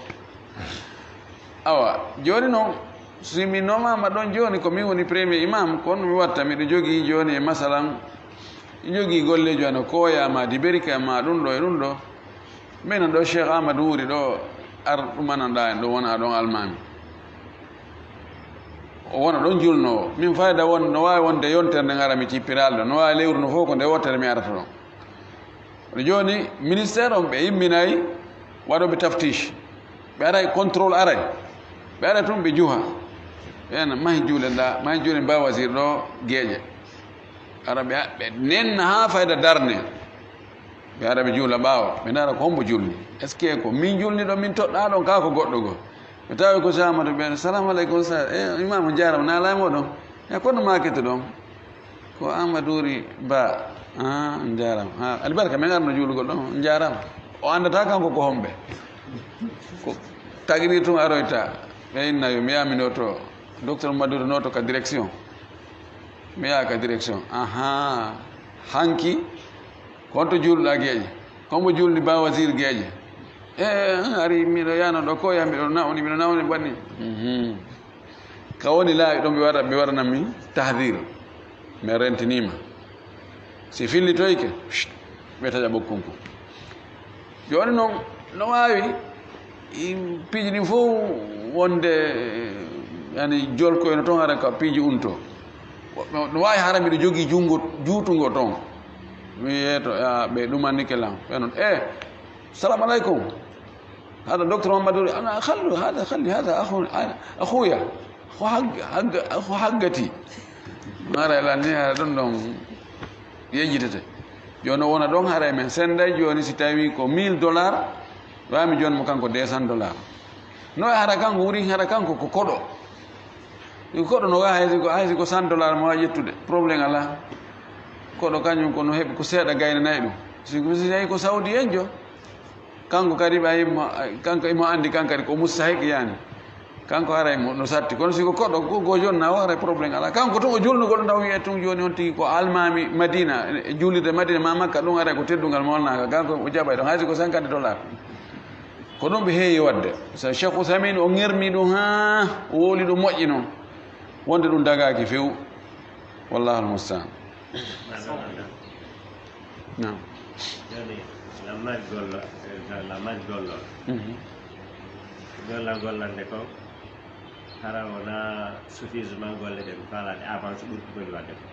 awa joni noon simi nomama ɗon joni ko min woni premier imam kono mi watta miɗo jogui joni e masalan jogui gollejo ano koyama diberika ma ɗum ɗo e ɗum ɗo minen ɗo cheikh amadou wuri ɗo ar ɗumananɗa en ɗo wona ɗon almami o wona ɗon julnowo min fayda won no wawi wonde yontere nde gara mi cippiralɗo no wawi lewru no fof ko nde wottere mi arata ɗon oɗo joni ministére on ɓe yimminayi waɗoɓe taftiche ɓe aray contrôle aray ɓe aray tun ɓe juha ɓena mahi juule mba wasir ɗo gueƴe ara ɓe nenna ha fayda darne ɓe ara ɓe juula ɓaawa ɓe dara ko hombo julni est ce que ko min julni ɗo min toɗɗa ɗon ka ko goɗɗo goo ɓe tawi ko samado ɓen salamu aleykum sa imam jarama nalamoɗon e kono makete ɗon ko amadouri ba jarama alibarka min arno juulugol ɗon jarama o andata kanko ko homɓe ko tagiri tun aroyta ɓe innayo mi yamino to docteur madouri noto ka direction mi yaha ka direction hanki konto juulɗa gueƴe kombo julɗi ba wasir gueƴe ari miɗo yano ɗo koya miɗo nawni mbanni kawoni laawi ɗon ɓe waɗana min tahdir mi rentinima si fillitoyke ɓe taƴa ɓokkunko joni noon no wawi piiji ɗin fof wonde yani jolkoyno toon hara ka piiji unto no wawi hara mbiɗo jogui jungo juutungo toon mi yeeto ɓe ɗumannike lam ɓe noon salamu aleykum هذا دكتور محمد انا خلوا هذا خلي هذا اخويا اخو حقتي mara la ni ha don don yejitete jono wona don hare men senda joni si tawi ko $1000 wami joni mo kanko $200 no hara kanko wuri hara kanko ko kodo no haysi ko $100 mo jettude problème ala kodo kanyum ko no hebi ko seeda gayna nay dum si ko saudi enjo kanko kadi kanko imo andi kankari ko mustahik yani kanko haray mo no satti kono siko koɗo go joni na wara probléme ala kanko to o julnugoɗo ndaw wiye tun joni on tigi ko almami madina julirde madina ma makka ɗum haray ko teddugal mo wonnaka kanko o jaɓay ɗon haysi ko $50 ko ɗum ɓe heewi wadde so cheikh ousamine o ŋerni ɗum ha o wooli ɗum moƴƴi noon wonde ɗum dagaki few wallahu almustaan nam lamaj gollol gollande ko hara wona suffisement golle ɗe falade avance ɓurki goli wadde ko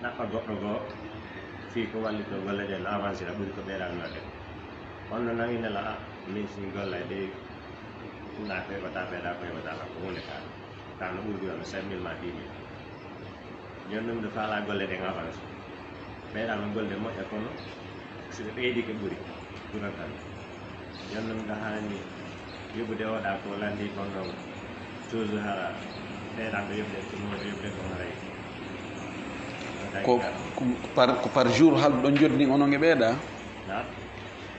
naɓɓa goɗɗo goo fii ko wallito golle ɗe no avancé ɗa ɓuuri ko ɓeeɗano wadde ko honno nan inela min si golla de na feɓata ɓeeɗa ko heɓata ko hunde ka no ɓurdi wano 5000 ma 10 000 joni ɗum de faala golle ɗen avance ɓeeɗano golde moƴƴa kono siko ɓeydi ko ɓuuri ɓurantan joni ɗum ga hani yoɓude oɗa ko landi kon ɗon toujours hara ɓeeɗanɗo yoɓde tumoɗo yoɓde ko haray ko par jour halɗo ɗon jodni onon e ɓeeɗa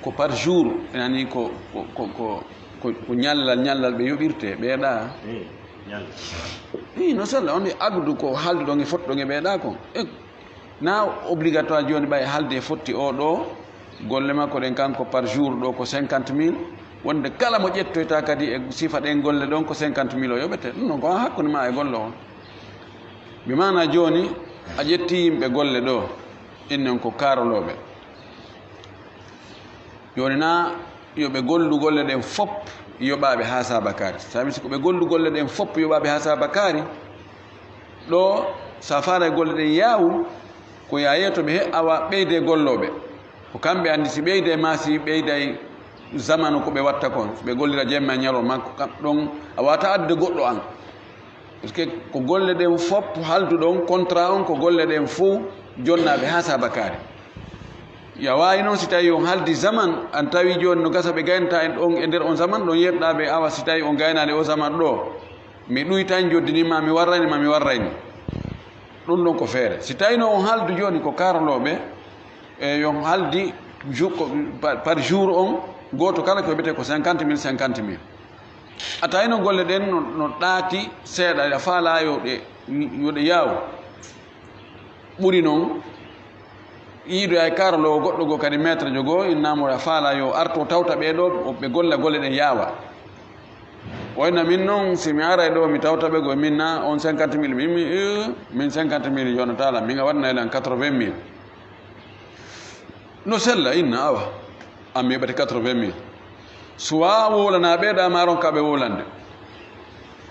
ko par jour yani ko ñallal ɓe yoɓirte ɓeeɗa no sella on agdu ko halde ɗon e fotti ɗon e ɓeeɗa ko na obligatoire joni ɓay halde fotti oɗo golle makko ɗen kanko par jour ɗo ko 50 000 wonde kala mo ƴettoyta kadi e sifa ɗen golle ɗon ko 50 000 o yoɓete ɗum noon ko hakkude ma e golle on mi mana joni a ƴetti yimɓe golle ɗo innen ko karoloɓe joni na yoɓe gollu golle ɗen fop yoɓaɓe ha sabakari sabi siko ɓe gollu golle ɗen fop yoɓaɓe ha sabakari ɗo sa fara e golle ɗen yawu ko yaye to ɓe he awa ɓeyde golloɓe ko kamɓe andi si ɓeyde ma si ɓeyday zamanu ko ɓe watta kon so ɓe gollira jemme a ñalo makko kam ɗon a wata adde goɗɗo an par ce que ko golle ɗen fop halduɗon contrat on ko golle ɗen fo jonnaɓe ha sabakari ya wawi noon si tawi on haldi zaman an tawi joni no gasa ɓe gaynata en ɗon e nder on zaman ɗon yetɗaɓe awa si tawi on gaynade o zaman ɗo mi ɗuy tan joddinima mi warrayni ɗum ɗon ko feere si tawi no on haldu joni ko karoloɓe e yon haldi par jour on goto kala ko wiyete ko 50 000 a tawi no golle ɗen no ɗaati seeɗa a faala yoɗe yaaw ɓuri noon yiido ay karolowo goɗɗo goo kadi maître jogo innamo a faala yo arto tawta ɓeɗo ɓe golla golle ɗen yaawa wayna min noon si mi ara ɗo mi tawta ɓe go min na on 50 000 min 50 000 yonatala min a waɗna eɗen 80 000 no sella inna awa am mi yoɓete 80 000 suwa wolana ɓeeɗa ma ron kaɓe wolande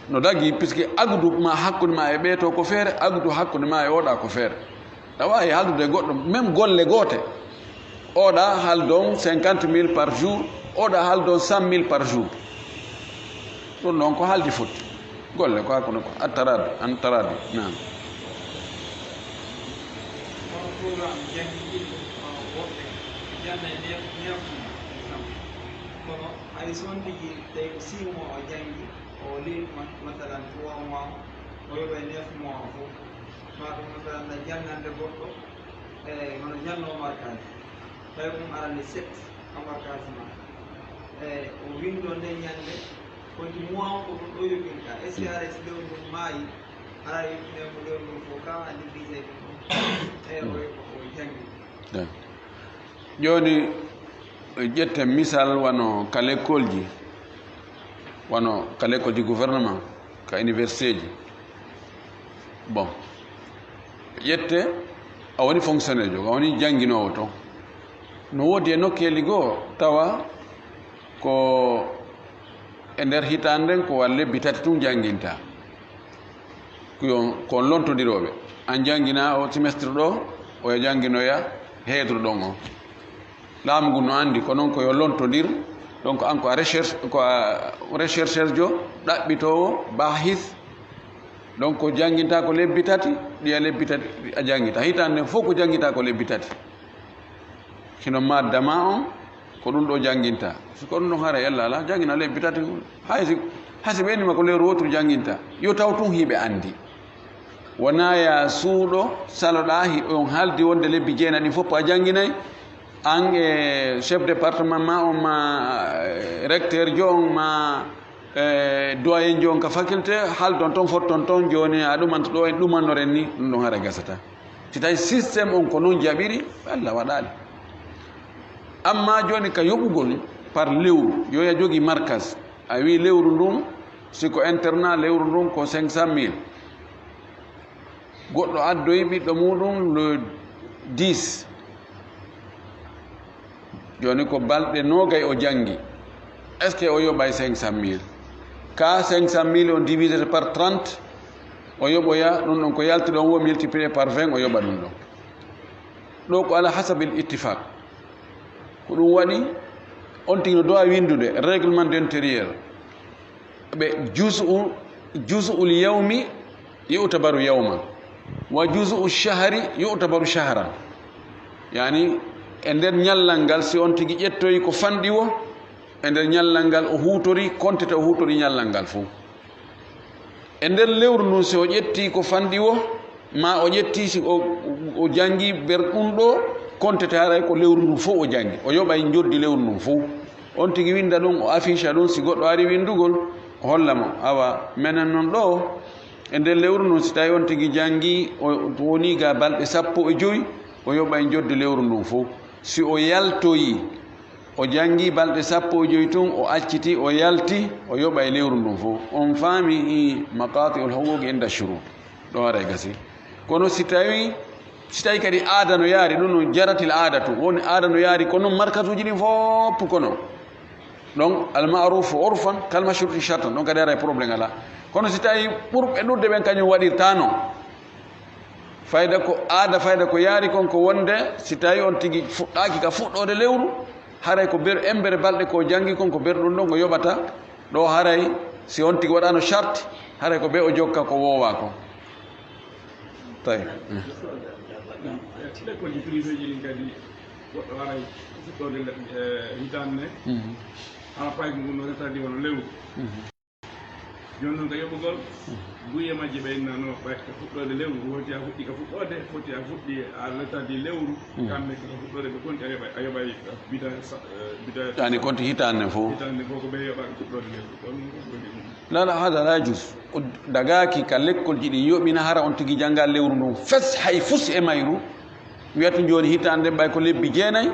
no dagi puisque agdu ma hakkude ma e ɓeeto ko feere agdu hakkude ma e oɗa ko feere a wawi haldude goɗɗo même golle goote oɗa haldon 50 000 par jour oɗa haldon 100 000 par jour ɗum noon ko haldi fotti golle ko hakkude ko an tarade nan kono hay so on tigi tawi 6 mois o jangi o leli masalan 3 mois o yoɓa 9 mois o fof ma ɗum masalan na jangande goɗɗo e hono janno markage tawi ɗum arande 7 embarkage ma e o windo nde ñande kodi mois ko ɗum ɗo yoɓinta est ce que ara so lewru ndum maayi ara yoɓinemo lewru ndum fof ka liggise ɗum e o jangi joni ƴetten misal wano ka l'école ji gouvernement ka université ji bon ƴette a woni fonctionnaire jo a woni jannginowo to no woodi e nokkeeli goo tawa ko e ndeer hitande nden ko lebbi tati tun jannginta kon lontodirooɓe an janngina o semestre ɗo oyo jannginoya heedru ɗon o laamu ngu no anndi ko noon ko yo lontodir donc an ko a rechercheur jo ɗaɓɓitowo bahis donc ko janginta ko lebbi tati ɗiya lebbi tati a jangita hitande nden fof ko jangita ko lebbi tati sino maddama on ko ɗum ɗo janginta siko ɗum ɗon hara yalla ala jangina lebbi tati hasi ɓenima ko lewru wotru janginta yo taw tun hiɓe andi wona ya suuɗo saloɗa on haaldi wonde lebbi jeenaɗi fof a janginayi an e chef département ma on ma recteur jo on ma doyen jo on ka faculté haaldon toon fotton toon joni a ɗumanta ɗo en ɗumanoren ni ɗum ɗon hara gasata si tawi systéme on ko noon jaɓiri allah waɗali amma joni ka yoɓugol par lewru yoya jogui markas a wi lewru ndun siko internat lewru ndun ko 500 000 goɗɗo addoyi ɓiɗɗo muɗum le 10 joni ko balɗe nogay o jangi est ce que o yoɓay 500 000 ka 500 000 on divisé par 30 o yoɓoya ɗum ɗon ko yalti ɗon wo multiplié par 20 o yoɓa ɗum ɗon ɗo ko ala hasabil ittifaq ko ɗum waɗi on tigi no dowa windude règlement d' intérieur ɓe jus'ul yawmi yutabaru yawman wa jus'u shahri yutabaru shahran yani e nder ñallal ngal si on tigi ƴettoyi ko fanɗi o e nder ñallal ngal o huutori kontita o huutori ñallal ngal fof e nder lewru ndun si o ƴetti ko fanɗi o ma o ƴetti si o jangi ber ɗum ɗo kontita haray ko lewru ndun fof o jangi o yoɓay joddi lewru ndun fof on tigi winda ɗum o affiche ɗum si goɗɗo ari windugol o holla mo awa menen noon ɗo e nder lewru ndun si tawi on tigi jangi o woni ga balɗe 15 o yoɓay joddi lewru ndun fof si o yaltoyi o jangi balɗe 15 tun o acciti o yalti o yoɓa e lewru ndun fof on faami i maqati ul huquqi inda shurut ɗo wara e gasi kono si tawi kadi aada no yaari ɗum no jaratil aadatu woni aada no yaari kono markatuji ɗin fopp kono donc almaruf urfan kalmashruti chartan ɗon kadi ara e probléme ala kono si tawi ɓurɓe ɗurde ɓen kañum waɗirta non fayda ko aada fayda ko yaari kon ko wonde si tawi on tigi fuɗɗaki ka fuɗɗode lewru haray ko ber embere balɗe ko jangi kon ko berɗum ɗon o yoɓata ɗo haray si on tigi waɗano charte haray ko ɓe o jokka ko wowa ko tawi l'école ji privé ji ɗin kadi goɗɗo haray fuɗɗode hitande nde hala paygo ngun no retadi wono lewru joni noon ko yoɓugol guye majje ɓeynano ɓay ko fuɗɗode lewru foti a fuɗɗi ka fuɗɗode foti a fuɗɗi a retadi lewru kamɓe ko fuɗɗode ɓe konti a yoɓay bida yani konti hitande fof ko ɓe yoɓa fuɗɗode lewru ɗon lala hada la jus dagaki ka lekkol ji ɗi yoɓina hara on tigi jangga lewru ndun fes hay fus e mayru wiyata joni hitande ɓay ko lebbi 9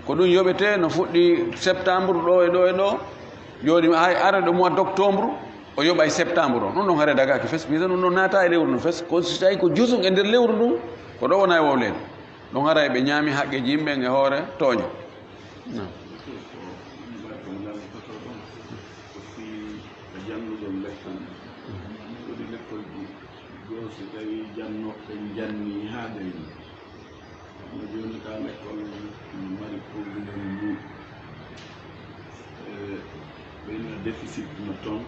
ko ɗum yoɓete no fuɗɗi septembre ɗo e ɗo e ɗo joni hay ara ɗo mois d' octobre o yoɓa e septembre o ɗum ɗon haare dagaki fes wiyata ɗum ɗon naata e lewru ndun fes ko so tawi ko jusum e nder lewru ndun ko ɗo wona e wowlede ɗon hara eɓe ñaami haqqeji yimɓe e hoore tooña so tawi jannoɓe janni ha dayni no joni ka l'école no mari probléme ndu ɓeyno déficit no toon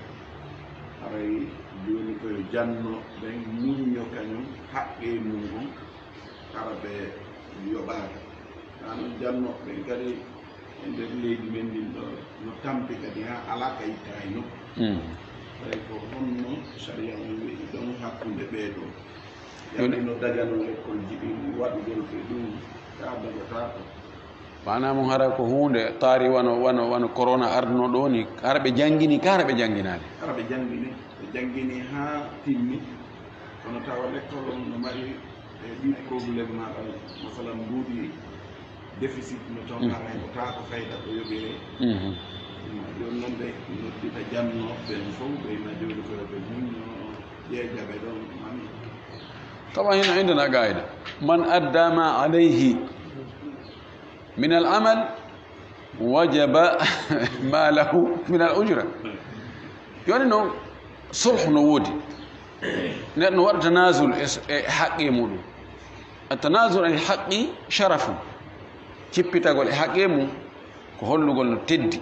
haray joni koye janno ɓen muñño kañum haqqe mum on kara ɓe yoɓaka tanon jannoɓe kadi e nder leydi men ndin ɗo no tampi kadi ha ala ka itta e nokku tawi ko honno saria on weyi ɗon hakkude ɓeeɗo yaɗino dagano école ji ɗi waɗugol ɓe ɗum ka dagatako manamum hara ko hunde taari wano corona arduno ɗo ni hara ɓe janggini ka hara ɓe jangginani hara ɓe janggini ha timmi kono tawa l'école on no mari e ɗi probléme maɗa masalan mbuuɗi déficit no toon hara ko taa ko fayda ko yoɓire ɗon noon ɓe noddita janno ɓen fof ɓeyna joni koye ɓe muñno ƴeeƴaɓe ɗon man. طبعا هنا عندنا قاعدة من أدى ما عليه من العمل وجب ما له من الأجرة يعني إنه صلح نودي لأنه وقت تنازل حقي مولو التنازل عن حقي شرف كيف تقول حقي مو كهولو قول تدي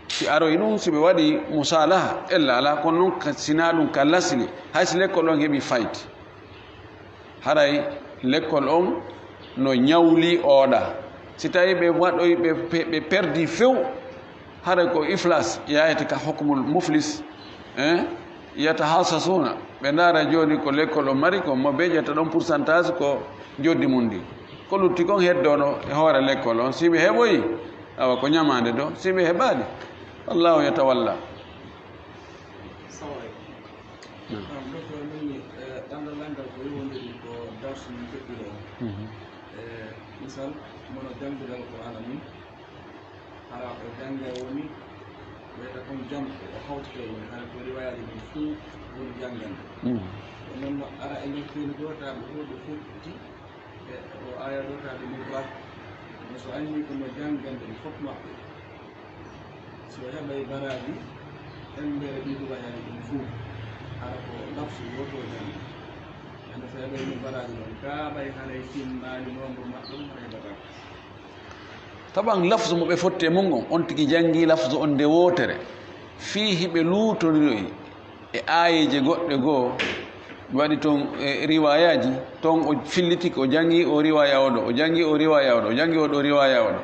في أروينو سبي وادي مصالحة إلا على كونون كسينالون كلاسلي هاي سلكولون هبي فايت haray l'école on no ñawli oɗa si tawi ɓe waɗoy ɓe perdi few haray ko iflas yayata ka hukmul muflis yiyata hasasuna ɓe ndaara joni ko l'école o mari ko mo ɓeƴata ɗon pourcentage ko joddi mum ndi ko lutti kon heddono e hoore l'école on siɓe heɓoyi awa ko ñamande do siɓe heɓani allahu yatawalla misal mono jangguɗal ko ala mum hara o jangge woni wiyata comme jam o hawtete woni hara ko riwayaji ɗum fuu woni janggande o noon ara e ñettini dotaɓe huuɗo fuɗɗiti e o aya dotaɓe mibak no so anndi kono janggande ɗum fof maɓɓe so heɓay baraji embere ɗi riwayaji ɗum fuu hara ko nafsu woto jangge ande so heɓayni baraji ɗon kaaɓay haray timmani nombre maɓɓe ɗum heɓata taban lafzu mo ɓe fotti e mum on tigi jangi lafzu on nde wotere fihi ɓe luutoriroyi e ayeje goɗɗe goo waɗi toon riwayaji toon o filliti ko jangi o riwaya oɗo o jangi o riwaya oɗo o jangi oɗo riwaya oɗo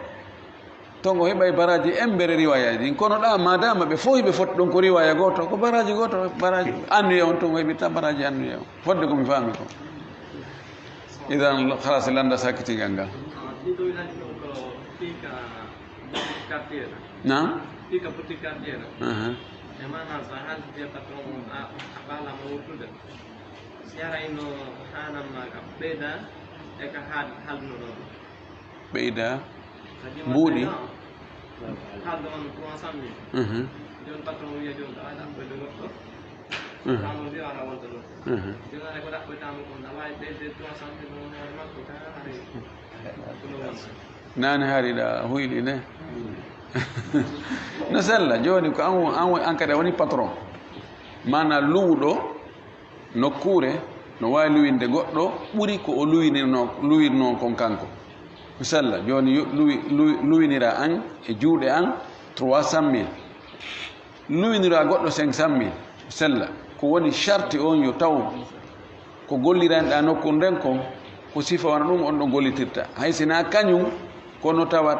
toon o heɓay baraji embere riwayaji ɗin kono ɗa madama ɓe fof hiɓe fotti ɗon ko riwaya goto ko baraji goto baraji annuye on toon o heɓitta baraji annuye on fodde komi faami ko idan halas landa sakkitigal ngal nam Pika putih carrière e mana sa hande patron a bala mo wutude si ara ino hanam ka beda e ka halno do ɓeyda mbuuɗi haldo on 300 000 jon patron wiya jon ala ɓeydo goɗɗo tamo ndi ara wonta ɗo jon ara ko ɗaɓɓetamo kon a wawi ɓeyde 300 000 on hoore makko ka ari kono wonta nane haariɗa huyɗi ne no sella joni ko an kadi a woni patron mana luwɗo nokkure no wawi luwinde goɗɗo ɓuuri ko o luwirno kon kanko no sella joni luwinira an e juuɗe an 300 000 luwinira goɗɗo 500 000 sella ko woni charte on yo taw ko golliranɗa nokku nden kon ko sifa wana ɗum on ɗo gollitirta hay sina kañum kono tawat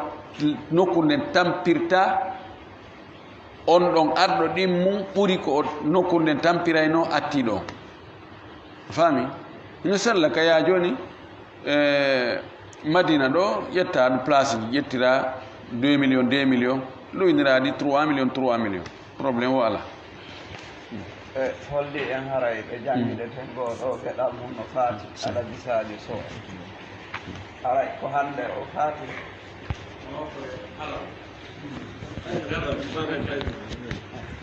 nokku nden tampirta on ɗon arɗo ɗin mum ɓuri ko nokku nden tampirayno atti ɗon faami no sella ka ya joni madina ɗo ƴetta place ji ƴettira 2 millions 2 millions loyniraɗi 3 millions 3 millions probléme o ala e holli en haray ɓe jangguide ten goo ɗo geɗal mum no faati aɗa bisaji so haray ko hande o faati Hello.